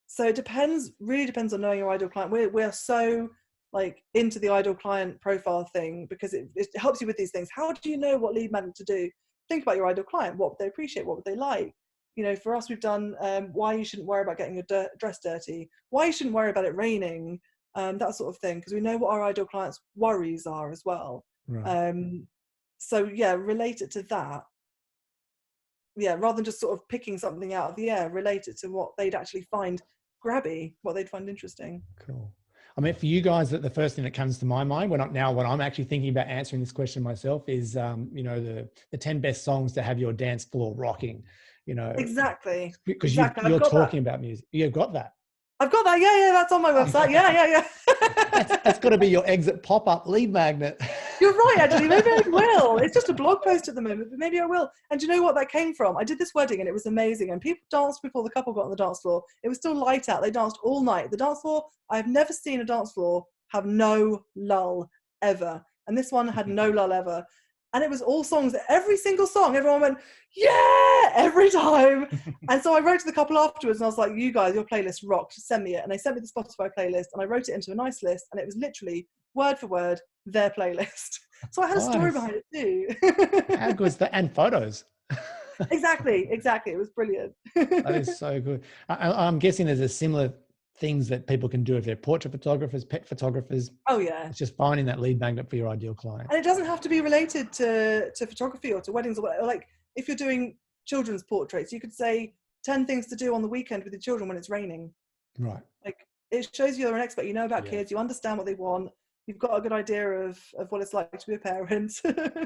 So it really depends on knowing your ideal client. We're so into the ideal client profile thing, because it helps you with these things. How do you know what lead magnet to do? Think about your ideal client. What would they appreciate? What would they like? For us, we've done why you shouldn't worry about getting your dress dirty, why you shouldn't worry about it raining, that sort of thing, because we know what our ideal clients' worries are as well. Right. So relate it to that. Yeah, rather than just sort of picking something out of the air, relate it to what they'd actually find grabby, what they'd find interesting. Cool. I mean, for you guys, the first thing that comes to my mind when I'm actually thinking about answering this question myself is, the 10 best songs to have your dance floor rocking. Exactly. Because you're talking about music. You've got that. I've got that. Yeah, that's on my website. Yeah. That's got to be your exit pop-up lead magnet. You're right, actually. Maybe I will. It's just a blog post at the moment, but maybe I will. And do you know what that came from? I did this wedding and it was amazing. And people danced before the couple got on the dance floor. It was still light out. They danced all night. The dance floor, I've never seen a dance floor have no lull ever. And this one had no lull ever. And it was all songs, every single song, everyone went, yeah, every time. And so I wrote to the couple afterwards and I was like, you guys, your playlist rocked, send me it. And they sent me the Spotify playlist and I wrote it into a nice list and it was literally word for word, their playlist. So I had a story behind it too. How good is that? And photos. Exactly. It was brilliant. That is so good. I'm guessing there's a similar things that people can do if they're portrait photographers, pet photographers. Oh yeah. It's just finding that lead magnet for your ideal client. And it doesn't have to be related to photography or to weddings or whatever. Like if you're doing children's portraits, you could say 10 things to do on the weekend with your children when it's raining. Right. Like it shows you're an expert. You know about kids. You understand what they want. You've got a good idea of what it's like to be a parent.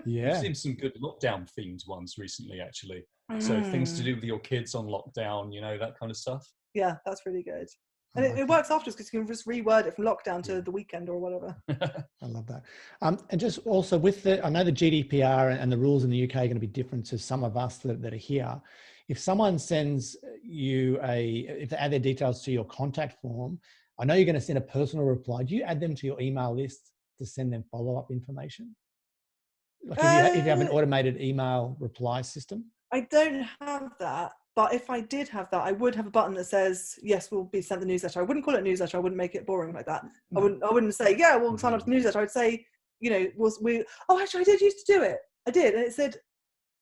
Yeah. I've seen some good lockdown themed ones recently, actually. So things to do with your kids on lockdown, that kind of stuff. Yeah, that's really good. And it works afterwards because you can just reword it from lockdown to the weekend or whatever. I love that. And just also with I know the GDPR and the rules in the UK are going to be different to some of us that are here. If someone sends you if they add their details to your contact form, I know you're going to send a personal reply. Do you add them to your email list to send them follow-up information? Like if you have an automated email reply system? I don't have that. But if I did have that, I would have a button that says, yes, we'll be sent the newsletter. I wouldn't call it newsletter. I wouldn't make it boring like that. I wouldn't say, yeah, we'll sign up to the newsletter. I would say, actually I did used to do it. I did. And it said,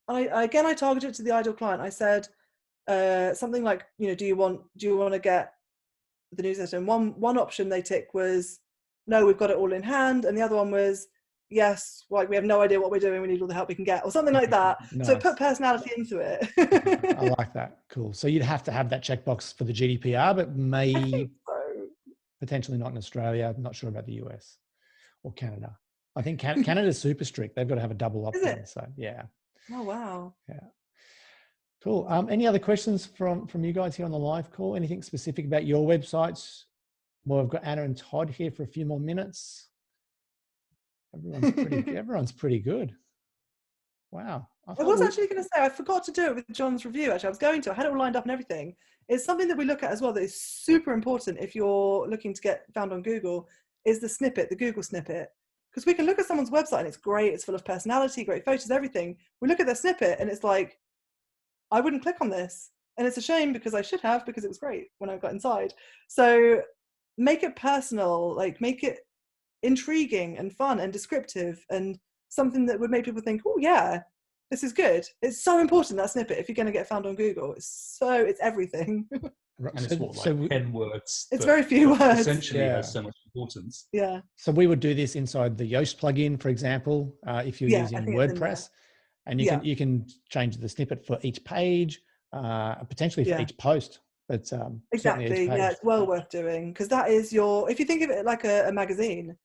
I targeted it to the ideal client. I said something like, do you want to get the newsletter? And one option they tick was, no, we've got it all in hand. And the other one was, yes, we have no idea what we're doing, we need all the help we can get, or something like that. Nice. So put personality into it. I like that. Cool. So you'd have to have that checkbox for the GDPR, but potentially not in Australia. I'm not sure about the US or Canada. I think Canada's super strict. They've got to have a double opt-in. So yeah. Oh wow. Yeah. Cool. Any other questions from you guys here on the live call? Anything specific about your websites? Well, I've got Anna and Todd here for a few more minutes. Everyone's pretty good. Wow. I was actually going to say, I forgot to do it with John's review. Actually, I was going to. I had it all lined up and everything. It's something that we look at as well that is super important if you're looking to get found on Google, is the snippet, the Google snippet. Because we can look at someone's website and it's great, it's full of personality, great photos, everything. We look at their snippet and it's like, I wouldn't click on this. And it's a shame because I should have, because it was great when I got inside. So make it personal, like make it intriguing and fun and descriptive and something that would make people think, oh yeah, this is good. It's so important, that snippet, if you're going to get found on Google. It's everything. And it's what, like 10 words? It's very few words. Essentially has so much importance. Yeah. So we would do this inside the Yoast plugin, for example, if you're using WordPress. And you can change the snippet for each page, potentially for each post. But exactly, yeah, it's well worth doing, because that is if you think of it like a magazine,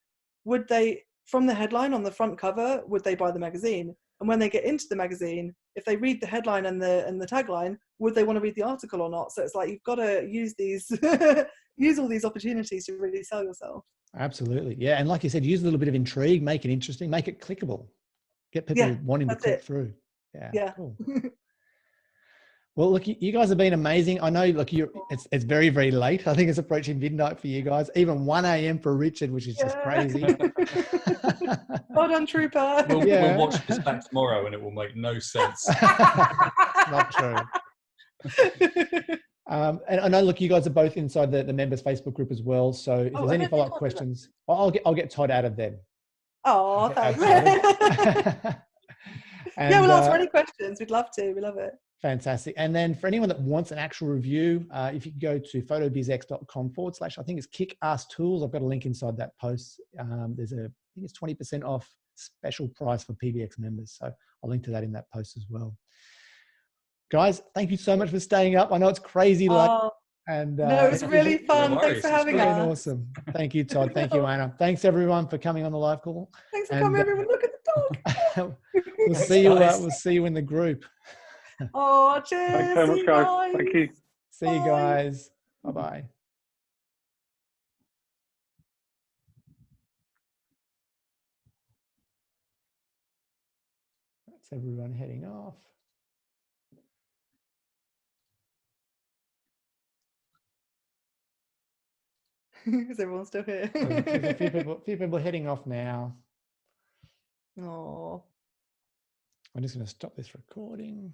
would they, from the headline on the front cover, would they buy the magazine? And when they get into the magazine, if they read the headline and the tagline, would they want to read the article or not? So it's like you've got to use these, use all these opportunities to really sell yourself. Absolutely, yeah. And like you said, use a little bit of intrigue, make it interesting, make it clickable, get people wanting to click through. Yeah. Cool. Well, look, you guys have been amazing. I know, look, it's very, very late. I think it's approaching midnight for you guys. Even 1 a.m. for Richard, which is just crazy. Well done, Trooper. We'll watch this back tomorrow and it will make no sense. Not true. And I know, look, you guys are both inside the members Facebook group as well. So if there's any follow-up questions, I'll get Todd out of them. Oh, thanks. We'll answer any questions. We'd love to. We love it. Fantastic. And then for anyone that wants an actual review, if you go to photobizx.com/ I think it's Kick Ass Tools. I've got a link inside that post. There's I think it's 20% off special price for PBX members. So I'll link to that in that post as well. Guys, thank you so much for staying up. I know it's crazy late. And no, it was really fun. Thanks for having us. Awesome. Thank you, Todd. Thank you, Anna. Thanks everyone for coming on the live call. Thanks for coming, everyone. Look at the dog. We'll see you in the group. Oh, cheers. Thanks so much, guys. Thank you. See you guys. Bye-bye. That's everyone heading off. Is everyone still here? There's a few people heading off now. Oh. I'm just going to stop this recording.